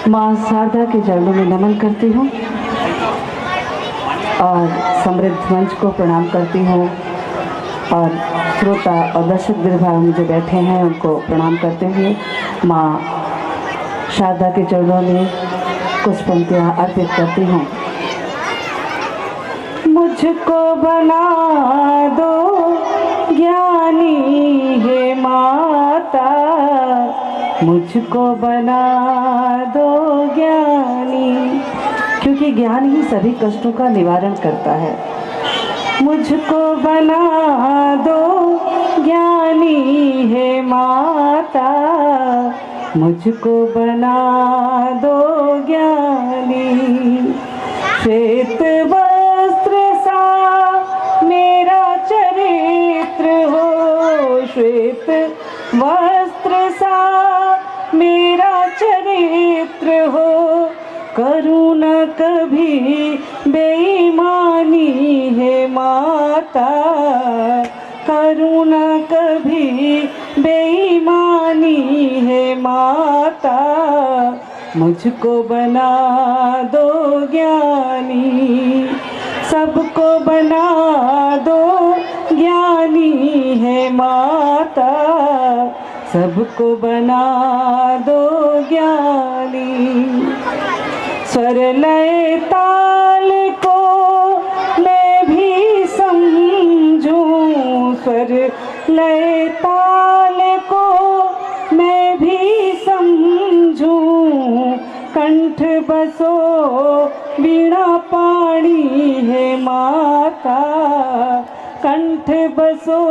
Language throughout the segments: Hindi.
माँ शारदा के चरणों में नमन करती हूँ और समृद्ध मंच को प्रणाम करती हूँ और श्रोता और दर्शक भाई जो बैठे हैं उनको प्रणाम करते हुए माँ शारदा के चरणों में कुछ पंक्तियाँ अर्पित करती हूँ। मुझको बना दो ज्ञानी हे माता, मुझको बना दो ज्ञानी, क्योंकि ज्ञान ही सभी कष्टों का निवारण करता है। मुझको बना दो ज्ञानी हे माता, मुझको बना दो ज्ञानी। श्वेत वस्त्र सा मेरा चरित्र हो, श्वेत वस्त्र सा मेरा चरित्र हो, करूँ न कभी बेईमानी हे माता, करूँ न कभी बेईमानी हे माता, मुझको बना दो ज्ञानी, सबको बना दो ज्ञानी हे माता, सबको बना दो ज्ञानी। स्वर लय ताल को मैं भी समझूं, स्वर लय ताल को मैं भी समझूं, कंठ बसो वीणा पाणी हे माता, कंठ बसो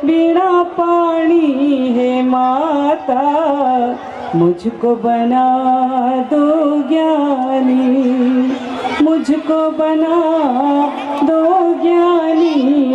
वीणा पाणी हे माता, मुझको बना दो ज्ञानी, मुझको बना दो ज्ञानी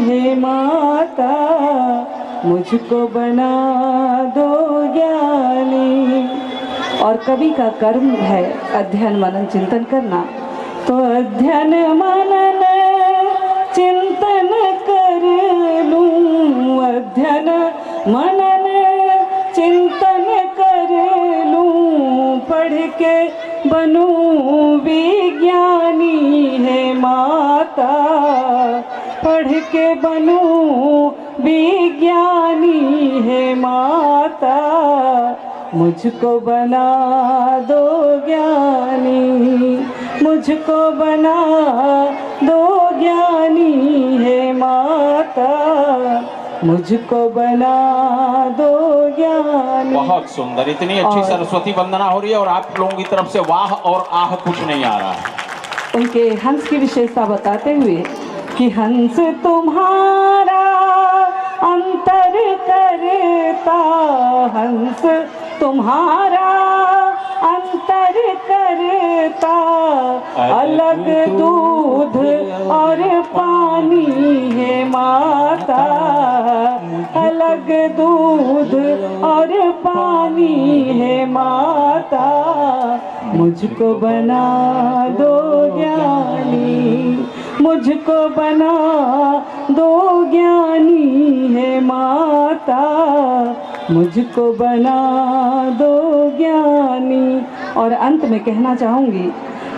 हे माता, मुझको बना दो ज्ञानी। और कवि का कर्म है अध्ययन मनन चिंतन करना, तो अध्ययन मनन चिंतन कर लूं, अध्ययन मनन चिंतन कर लूं, पढ़ के बनूं विज्ञानी हे माता, पढ़ के बनूं विज्ञानी हे माता, मुझको बना दो ज्ञानी, मुझको बना दो ज्ञानी हे माता, मुझको बना दो ज्ञानी। बहुत सुंदर, इतनी अच्छी सरस्वती वंदना हो रही है और आप लोगों की तरफ से वाह और आह कुछ नहीं आ रहा है। उनके हंस की विशेषता बताते हुए कि हंस तुम्हारा अंतर करता, हंस तुम्हारा अंतर करता, अलग दूध और पानी है माता, अलग दूध और पानी है माता, मुझको बना दो ज्ञानी, मुझको बना दो ज्ञानी है माता, मुझको बना दो ज्ञानी। और अंत में कहना चाहूँगी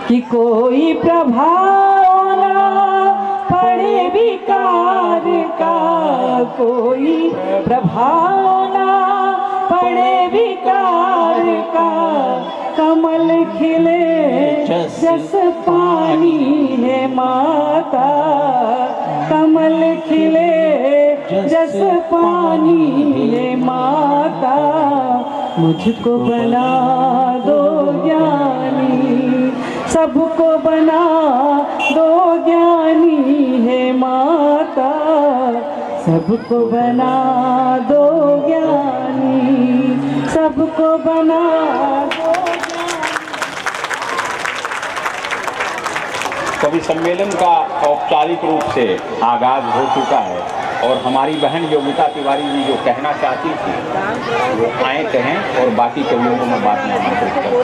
कि कोई प्रभाव ना पड़े विकार का, कोई प्रभाव ना पड़े विकार का, कमल खिले जस पानी है माता, कमल खिले जस पानी है माता, मुझको बना दो ज्ञानी, सबको बना दो ज्ञानी है माता, सबको बना दो ज्ञानी, सबको बना दो। कवि सम्मेलन का औपचारिक रूप से आगाज हो चुका है और हमारी बहन योगिता तिवारी जी जो कहना चाहती थी वो आए कहें और बाकी कवियों को मैं बात में आमंत्रित करूं।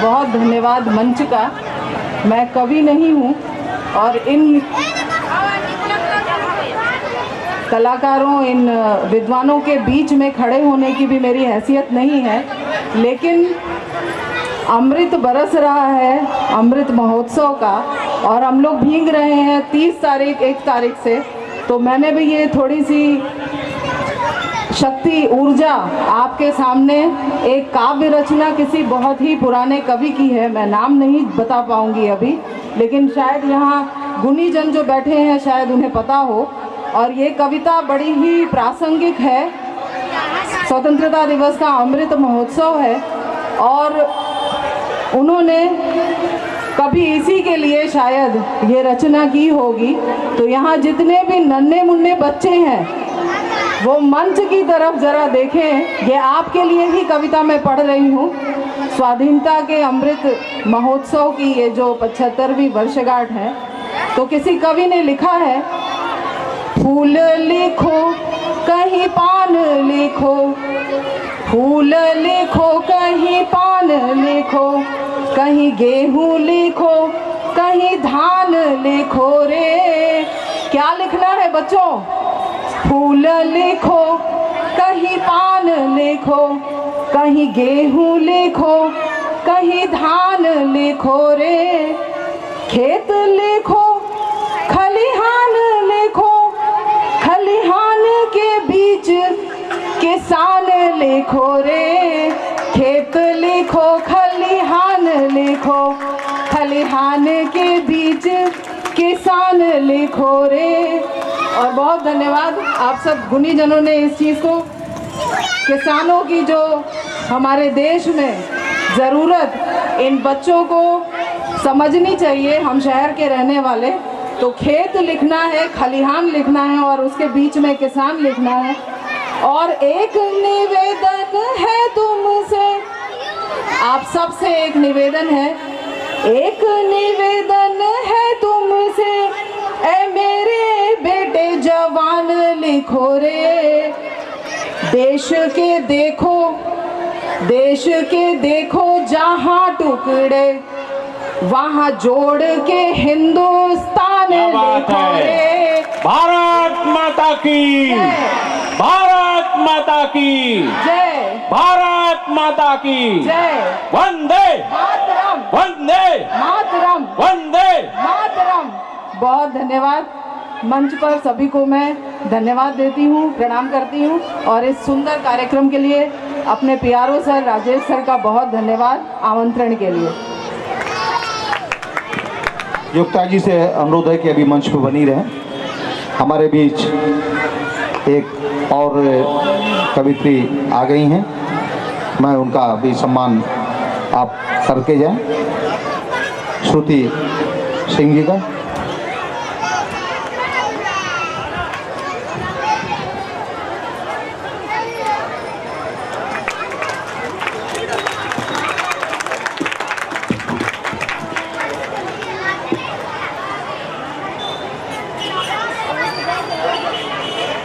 बहुत धन्यवाद मंच का। मैं कवि नहीं हूँ और इन कलाकारों, इन विद्वानों के बीच में खड़े होने की भी मेरी हैसियत नहीं है, लेकिन अमृत बरस रहा है अमृत महोत्सव का और हम लोग भीग रहे हैं 30 तारीख 1 तारीख से, तो मैंने भी ये थोड़ी सी शक्ति ऊर्जा आपके सामने एक काव्य रचना किसी बहुत ही पुराने कवि की है, मैं नाम नहीं बता पाऊंगी अभी, लेकिन शायद यहाँ गुणीजन जो बैठे हैं शायद उन्हें पता हो। और ये कविता बड़ी ही प्रासंगिक है, स्वतंत्रता दिवस का अमृत महोत्सव है और उन्होंने कभी इसी के लिए शायद ये रचना की होगी। तो यहाँ जितने भी नन्हे मुन्ने बच्चे हैं वो मंच की तरफ ज़रा देखें, ये आपके लिए ही कविता मैं पढ़ रही हूँ। स्वाधीनता के अमृत महोत्सव की ये जो 75वीं वर्षगांठ है, तो किसी कवि ने लिखा है, फूल लिखो कहीं पान लिखो, फूल लिखो कहीं पान लिखो, कहीं गेहूँ लिखो कहीं धान लिखो रे। क्या लिखना है बच्चों? फूल लिखो कहीं पान लिखो, कहीं गेहूँ लिखो कहीं धान लिखो रे। खेत लिखो खलिहान लिखो, खलिहान के बीच किसान लिखो रे। खेत लिखो खलिहान लिखो, खलिहान के बीच किसान लिखो रे। और बहुत धन्यवाद आप सब गुणीजनों ने इस चीज़ को, किसानों की जो हमारे देश में ज़रूरत इन बच्चों को समझनी चाहिए। हम शहर के रहने वाले, तो खेत लिखना है, खलिहान लिखना है और उसके बीच में किसान लिखना है। और एक निवेदन है तुमसे, आप सबसे एक निवेदन है, एक निवेदन है तुमसे, ऐ मेरे बेटे जवान लिखो रे। देश के देखो, देश के देखो जहाँ टुकड़े, वहाँ जोड़ के हिंदुस्तान लिखो रे। भारत माता की, भारत माता की जय, भारत माता की जय, वंदे मातरम, वंदे मातरम, वंदे मातरम। बहुत धन्यवाद। मंच पर सभी को मैं धन्यवाद देती हूँ, प्रणाम करती हूँ और इस सुंदर कार्यक्रम के लिए अपने प्यारो सर राजेश सर का बहुत धन्यवाद आमंत्रण के लिए। युक्ता जी से अनुरोध है कि अभी मंच पर बनी रहे। हमारे बीच एक और कवित्री आ गई हैं, मैं उनका भी सम्मान आप करके जाएं। श्रुति सिंह जी का।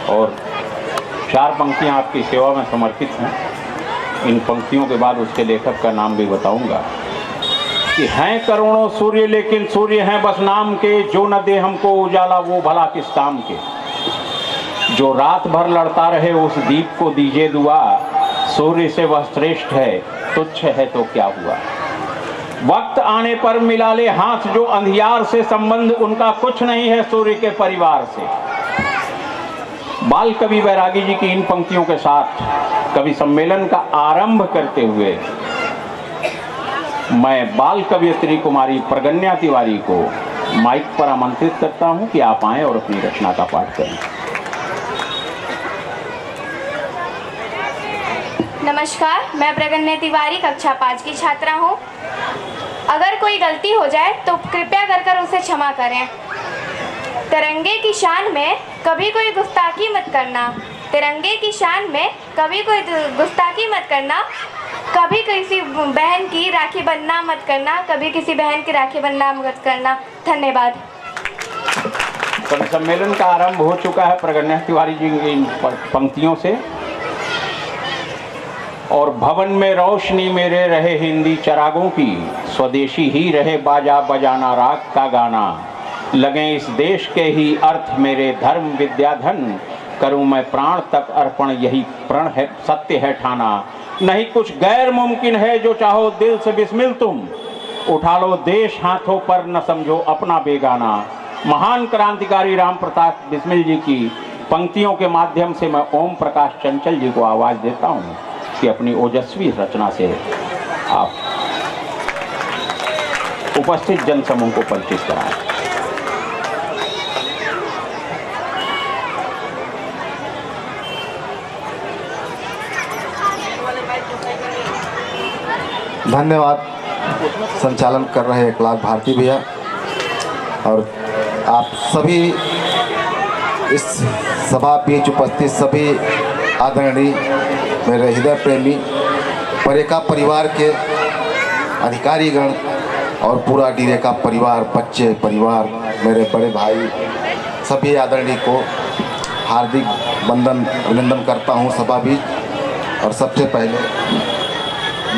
और 4 पंक्तियाँ आपकी सेवा में समर्पित हैं। इन पंक्तियों के बाद उसके लेखक का नाम भी बताऊंगा कि हैं करोड़ों सूर्य लेकिन सूर्य हैं बस नाम के, जो न दे हमको उजाला वो भला किस काम के। जो रात भर लड़ता रहे उस दीप को दीजिए दुआ, सूर्य से वह श्रेष्ठ है तुच्छ है तो क्या हुआ। वक्त आने पर मिला ले हाथ जो अंधियार से, संबंध उनका कुछ नहीं है सूर्य के परिवार से। बाल कवि बैरागी जी की इन पंक्तियों के साथ कवि सम्मेलन का आरंभ करते हुए मैं बाल कवियत्री कुमारी प्रगन्या तिवारी को माइक पर आमंत्रित करता हूं कि आप आएं और अपनी रचना का पाठ करें। नमस्कार, मैं प्रगन्या तिवारी कक्षा 5 की छात्रा हूँ। अगर कोई गलती हो जाए तो कृपया कर उसे क्षमा करें। तिरंगे की शान में कभी कोई गुस्ताखी मत करना, तिरंगे की शान में कभी कोई गुस्ताखी मत करना, कभी किसी बहन की राखी बंधना मत करना, कभी किसी बहन की राखी बंधना मत करना। धन्यवाद। कवि सम्मेलन का आरंभ हो चुका है प्रगन्या तिवारी जी की इन पंक्तियों से। और भवन में रोशनी मेरे रहे हिंदी चरागों की, स्वदेशी ही रहे बाजा बजाना राग का गाना, लगे इस देश के ही अर्थ मेरे धर्म विद्या धन, करूं मैं प्राण तक अर्पण यही प्रण है सत्य है ठाना, नहीं कुछ गैर मुमकिन है जो चाहो दिल से बिस्मिल तुम, उठा लो देश हाथों पर न समझो अपना बेगाना। महान क्रांतिकारी राम प्रताप बिस्मिल जी की पंक्तियों के माध्यम से मैं ओम प्रकाश चंचल जी को आवाज़ देता हूँ कि अपनी ओजस्वी रचना से आप उपस्थित जनसमूह को परिचित कराएं। धन्यवाद संचालन कर रहे एक लाख भारती भैया, और आप सभी इस सभा बीच उपस्थित सभी आदरणीय मेरे हृदय प्रेमी परेका परिवार के अधिकारीगण और पूरा डीरेका परिवार, बच्चे परिवार, मेरे बड़े भाई, सभी आदरणीय को हार्दिक वंदन अभिनंदन करता हूं सभा बीच। और सबसे पहले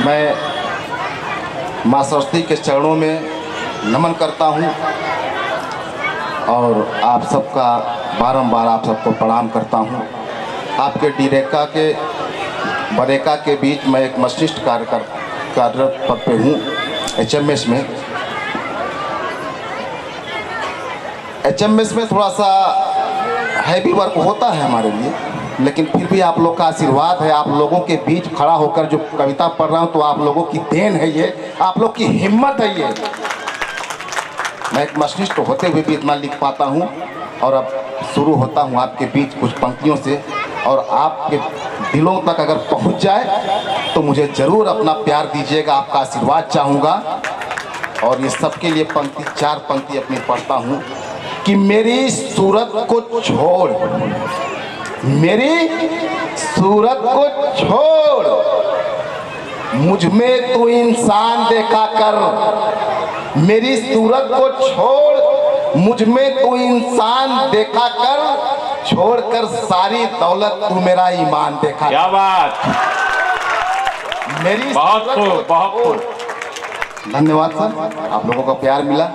मैं माँ सरस्वती के चरणों में नमन करता हूं और आप सबका बारंबार आप सबको प्रणाम करता हूं। आपके डीरेका के बरेका के बीच मैं एक मस्तिष्क कार्यरत पद पे हूँ HMS में। HMS में थोड़ा सा हैवी वर्क होता है हमारे लिए, लेकिन फिर भी आप लोग का आशीर्वाद है। आप लोगों के बीच खड़ा होकर जो कविता पढ़ रहा हूँ तो आप लोगों की देन है ये, आप लोग की हिम्मत है ये। मैं एक मस्तिष्क होते हुए भी इतना लिख पाता हूँ। और अब शुरू होता हूँ आपके बीच कुछ पंक्तियों से, और आपके दिलों तक अगर पहुँच जाए तो मुझे ज़रूर अपना प्यार दीजिएगा, आपका आशीर्वाद चाहूँगा। और ये सबके लिए पंक्ति, 4 पंक्ति अपनी पढ़ता हूँ कि मेरी सूरत को छोड़, मेरी सूरत को छोड़, मुझ में तू इंसान देखा कर, मेरी सूरत को छोड़, मुझ में तू इंसान देखा कर, छोड़कर सारी दौलत तू मेरा ईमान देखा। क्या बात, मेरी बहुत खूब, बहुत खूब। धन्यवाद सर, आप लोगों का प्यार मिला।